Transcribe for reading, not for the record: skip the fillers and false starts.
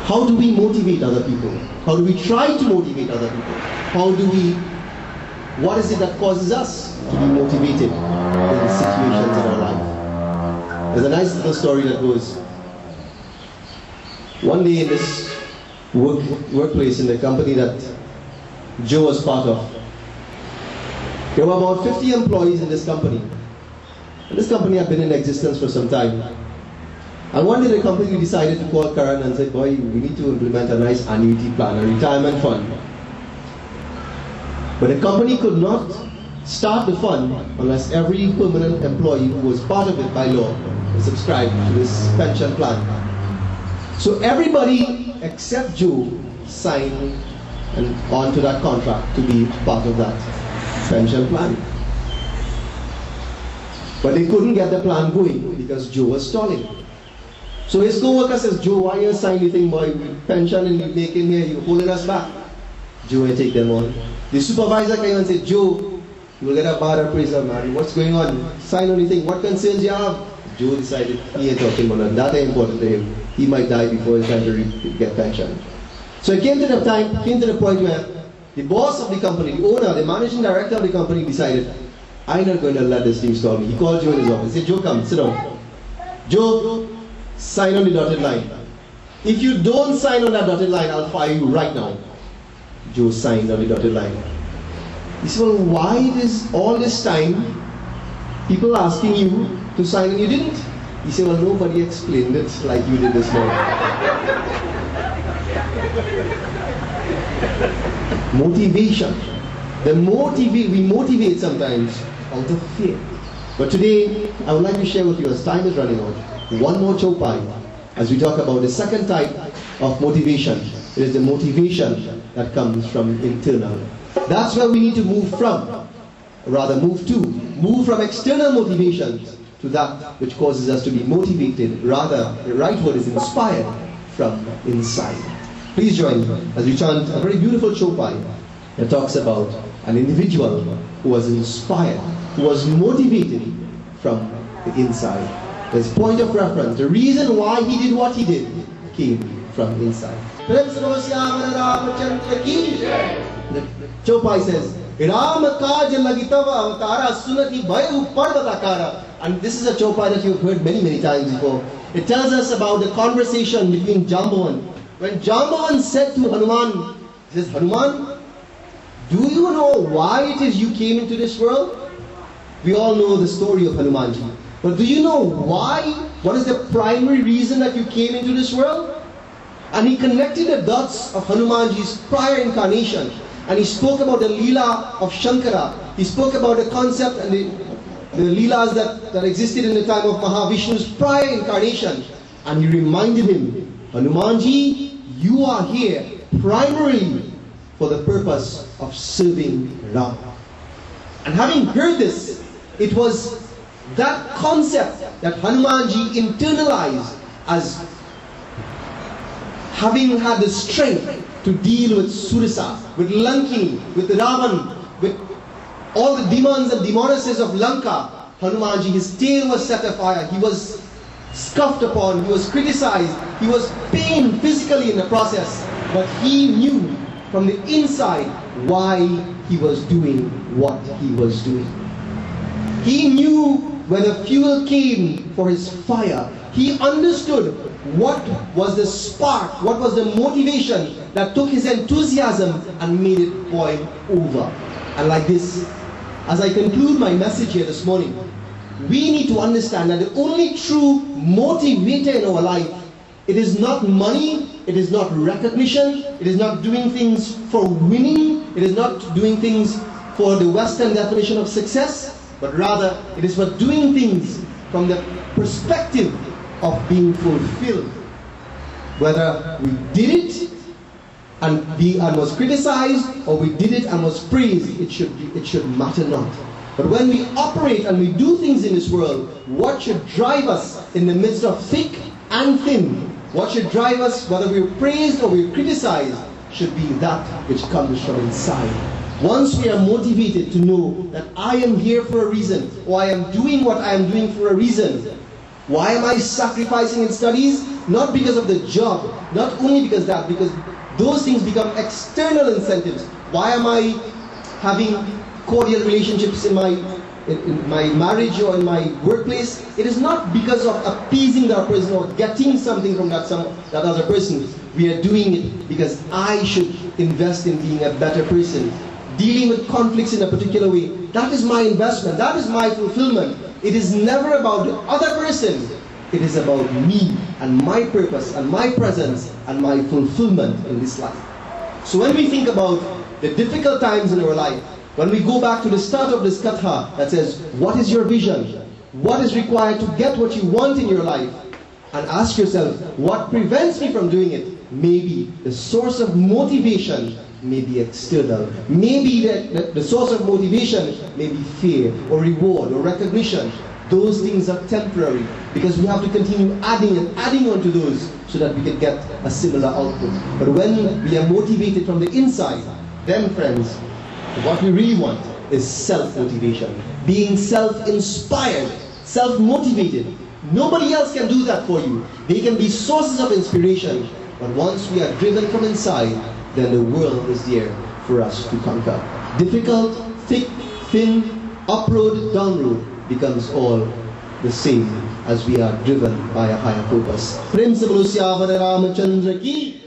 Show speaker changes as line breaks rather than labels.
How do we motivate other people? How do we try to motivate other people? What is it that causes us to be motivated in situations in our life? There's a nice little story that goes, one day in this workplace in the company that Joe was part of, there were about 50 employees in this company. And this company had been in existence for some time. And one day the company decided to call Karan and said, boy, we need to implement a nice annuity plan, a retirement fund. But the company could not start the fund unless every permanent employee who was part of it by law was subscribed to this pension plan. So everybody except Joe signed on to that contract to be part of that pension plan. But they couldn't get the plan going because Joe was stalling. So his co-worker says, Joe, why you sign anything, boy? Pension and you making here, you're holding us back. Joe will take them on. The supervisor came and said, Joe, you will get a bad appraisal, man. What's going on? Sign anything. What concerns you have? Joe decided he ain't talking about that. That ain't important to him. He might die before he's trying to get pension. So it came to the point where the boss of the company, the owner, the managing director of the company decided, I'm not going to let this thing stall me. He called Joe in his office. He said, Joe, come, sit down. Joe, sign on the dotted line. If you don't sign on that dotted line, I'll fire you right now. Joe signed on the dotted line. He said, well, why is all this time people asking you to sign and you didn't? He said, well, nobody explained it like you did this morning. Motivation. We motivate sometimes out of fear. But today, I would like to share with you, as time is running out, one more chopai as we talk about the second type of motivation. It is the motivation that comes from internal. That's where we need to move from, rather move to. Move from external motivations to that which causes us to be motivated, rather the right word is inspired from inside. Please join me as we chant a very beautiful chopai that talks about an individual who was inspired, who was motivated from the inside. His point of reference, the reason why he did what he did, came from inside. The chopai says, and this is a chopai that you've heard many times before. It tells us about the conversation between Jambavan. When Jambavan said to Hanuman, he says, Hanuman, do you know why it is you came into this world? We all know the story of Hanumanji. But do you know why? What is the primary reason that you came into this world? And he connected the dots of Hanumanji's prior incarnation. And he spoke about the Leela of Shankara. He spoke about the concept and the Leelas that existed in the time of Mahavishnu's prior incarnation. And he reminded him, Hanumanji, you are here primarily for the purpose of serving Ram. And having heard this, it was that concept that Hanumanji internalized as having had the strength to deal with Surasa, with Lankini, with Ravan, with all the demons and demonesses of Lanka. Hanumanji, his tail was set afire, he was scoffed upon, he was criticized, he was pained physically in the process, but he knew from the inside why he was doing what he was doing. He knew where the fuel came for his fire. He understood what was the spark, what was the motivation that took his enthusiasm and made it boil over. And like this, as I conclude my message here this morning, we need to understand that the only true motivator in our life, it is not money, it is not recognition, it is not doing things for winning, it is not doing things for the Western definition of success, but rather it is for doing things from the perspective of being fulfilled. Whether we did it and was criticized, or we did it and was praised, it should matter not. But when we operate and we do things in this world, what should drive us in the midst of thick and thin, what should drive us, whether we're praised or we're criticized, should be that which comes from inside. Once we are motivated to know that I am here for a reason, or I am doing what I am doing for a reason, Why am I sacrificing in studies? Not because of the job, not only because those things become external incentives. Why am I having cordial relationships in my marriage or in my workplace? It is not because of appeasing that person or getting something from that other person. We are doing it because I should invest in being a better person. Dealing with conflicts in a particular way, that is my investment, that is my fulfillment. It is never about the other person. It is about me and my purpose and my presence and my fulfillment in this life. So when we think about the difficult times in our life, when we go back to the start of this katha that says, what is your vision? What is required to get what you want in your life? And ask yourself, what prevents me from doing it? Maybe the source of motivation may be external. Maybe the source of motivation may be fear or reward or recognition. Those things are temporary because we have to continue adding and adding on to those so that we can get a similar output. But when we are motivated from the inside, then friends, what we really want is self-motivation. Being self-inspired, self-motivated. Nobody else can do that for you. They can be sources of inspiration. But once we are driven from inside, then the world is there for us to conquer. Difficult, thick, thin, up road, down road becomes all the same as we are driven by a higher purpose. Prem se bolo Syaamara Ramachandra ki